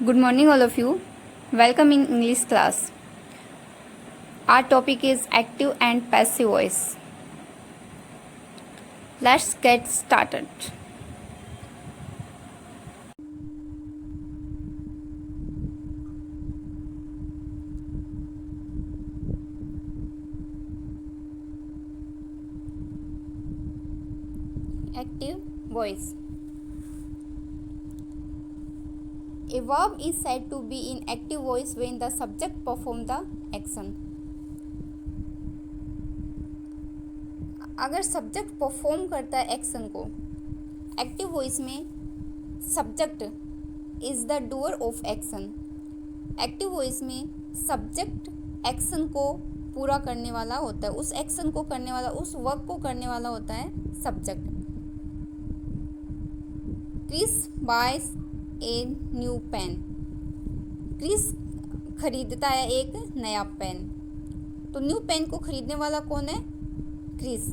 Good morning, all of you. Welcome in English class. Our topic is active and passive voice. Let's get started. Active voice. A verb is said to be in active voice when the subject performs the action. अगर subject perform करता है action को, active voice में subject is the doer of action. Active voice में subject action को पूरा करने वाला होता है, उस एक्शन को करने वाला, उस वर्क को करने वाला होता है subject. Chris buys a new pen. Chris खरीदता है एक नया पेन. तो न्यू पेन को खरीदने वाला कौन है? Chris.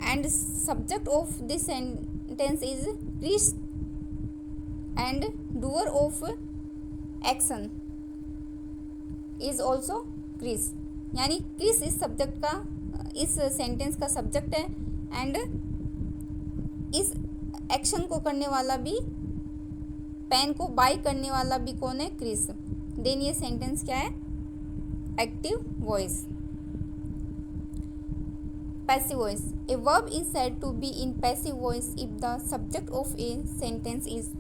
And subject of this sentence is Chris and doer of action is also Chris. यानी क्रिस इस सब्जेक्ट का, इस सेंटेंस का सब्जेक्ट है एंड इस एक्शन को करने वाला भी, पेन को बाय करने वाला भी कौन है? क्रिस. देन ये सेंटेंस क्या है? Active voice. Passive voice. A verb is said to be in passive voice if the subject of a sentence is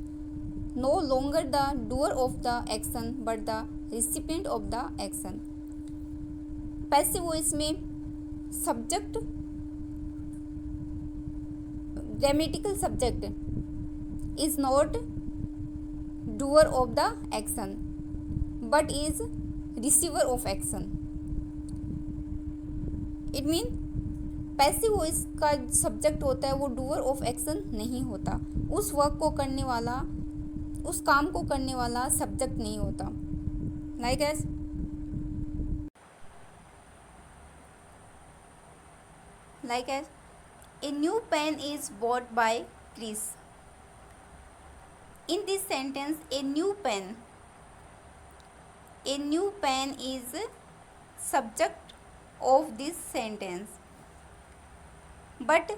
no longer the doer of the action but the recipient of the action. Passive voice में subject, grammatical subject is not doer of the action but is receiver of action. It mean passive voice का subject होता है वो doer of action नहीं होता, उस work को करने वाला, उस काम को करने वाला सब्जेक्ट नहीं होता. like as a new pen is bought by Chris. In this sentence, a new pen is subject of this sentence, but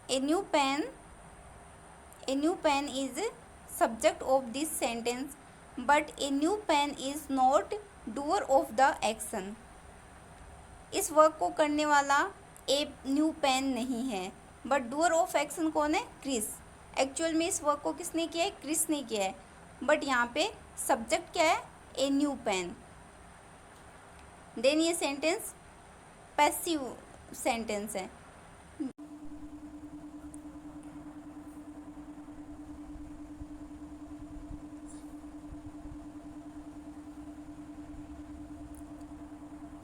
a new pen is subject of this sentence, but a new pen is not doer of the action. इस work को करने वाला ए new pen नहीं है, but doer of action कौन है? Chris. Actual में इस वर्क को किसने किया है? क्रिस ने किया है, बट यहाँ पे सब्जेक्ट क्या है? A new pen. देन ये सेंटेंस पैसिव सेंटेंस है.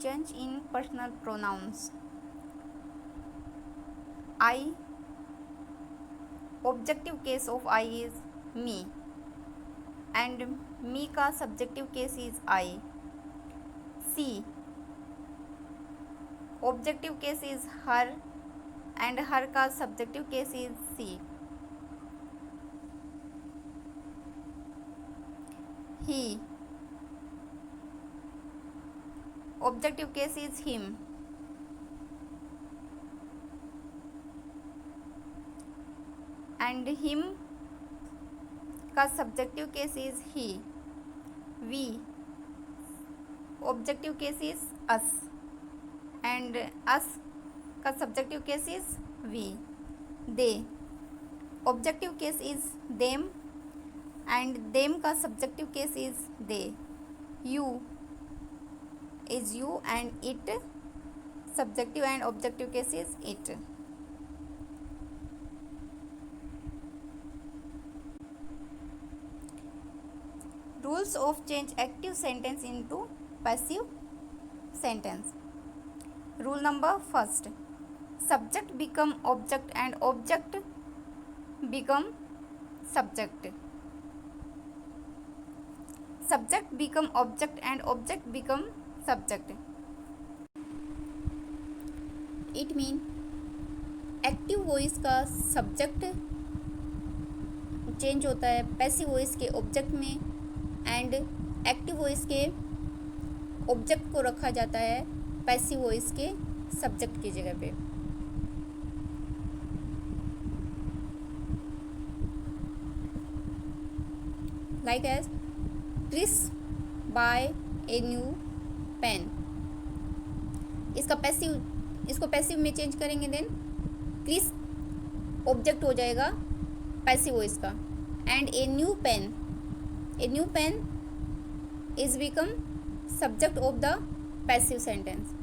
Change in personal pronouns. I, objective case of I is me and me का subjective case is I. She, objective case is her and her का subjective case is she. He, objective case is him. And him का subjective case is he. We, objective case is us and us का subjective case is we. They, objective case is them and them का subjective case is they. You is you and it, subjective and objective case is it. Rules of change active sentence into passive sentence. Rule number first, subject become object and object become subject. Subject become object and object become subject. It mean active voice का subject change होता है passive voice के object में and active voice के object को रखा जाता है पैसिव वॉइस के सब्जेक्ट की जगह पे। Like as Chris buy a new pen, इसको पैसिव में चेंज करेंगे, देन क्रिस ऑब्जेक्ट हो जाएगा पैसिव वॉइस का and a new pen is become subject of the passive sentence.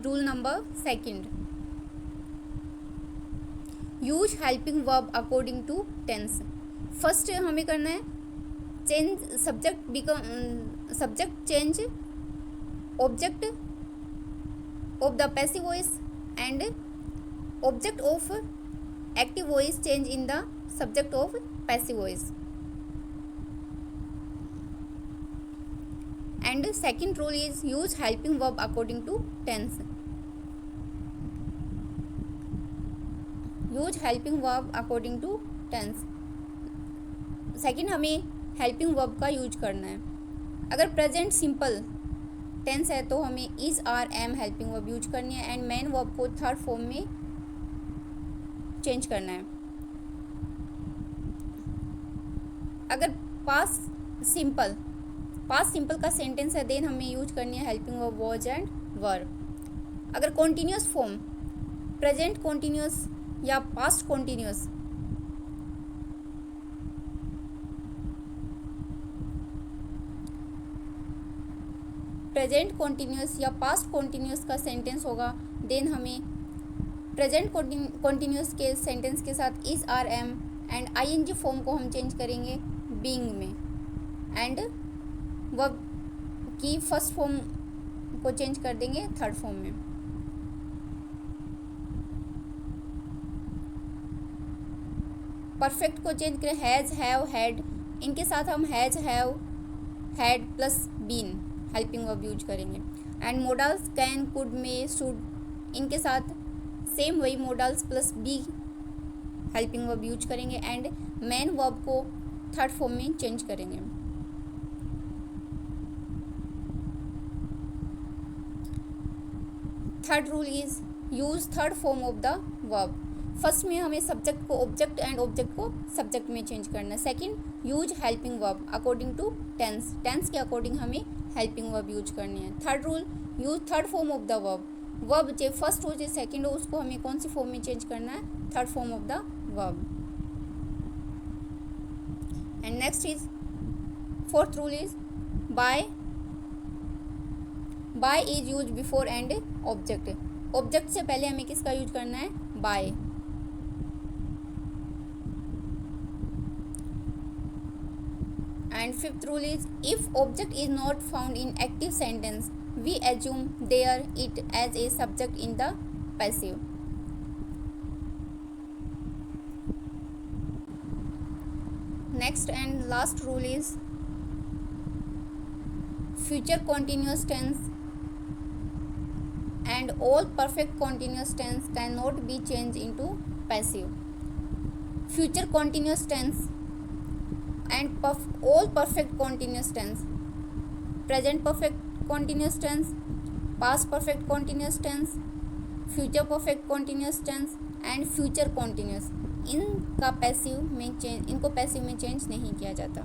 Rule number 2, use helping verb according to tense. First हमें करना है change subject change object of the passive voice and object of active voice change in the subject of passive voice. And second rule is use helping verb according to tense. Use helping verb according to tense. Second हमें helping verb का use करना है। अगर present simple tense है तो हमें is are am helping verb use करनी है एंड मेन वर्ब को थर्ड फॉर्म में चेंज करना है। अगर पास्ट सिंपल का सेंटेंस है देन हमें यूज करनी है helping verb was and were. अगर कॉन्टिन्यूस फॉर्म प्रेजेंट कॉन्टिन्यूस या पास्ट कॉन्टिन्यूस या पास्ट कॉन्टिन्यूस का सेंटेंस होगा देन हमें प्रेजेंट कॉन्टिन्यूस के सेंटेंस के साथ is are am and ING form को हम चेंज करेंगे बीइंग में एंड वर्ब की फर्स्ट फॉर्म को चेंज कर देंगे थर्ड फॉर्म में। परफेक्ट को चेंज करें हैज़ हैव हैड, इनके साथ हम has have had plus been helping verb use करेंगे and modals can could may should, इनके साथ सेम वही modals plus B helping verb use करेंगे एंड मेन वर्ब को थर्ड फॉर्म में चेंज करेंगे। Third rule is use third form of the verb. First में हमें सब्जेक्ट को ऑब्जेक्ट एंड ऑब्जेक्ट को सब्जेक्ट में चेंज करना है। Second use helping verb according to tense के अकॉर्डिंग हमें हेल्पिंग वर्ब यूज करनी है। Third rule use third form of the verb चाहे फर्स्ट हो चाहे सेकंड हो उसको हमें कौन सी फॉर्म में चेंज करना है, third form of the verb. And next is fourth rule is by is use before and object से पहले हमें किसका यूज करना है, by. And fifth rule is if object is not found in active sentence we assume there it as a subject in the passive. Next and last rule is future continuous tense and all perfect continuous tense cannot be changed into passive. Future continuous tense and all perfect continuous tense, present perfect continuous tense, past perfect continuous tense, future perfect continuous tense and future continuous, इनको passive में change नहीं किया जाता।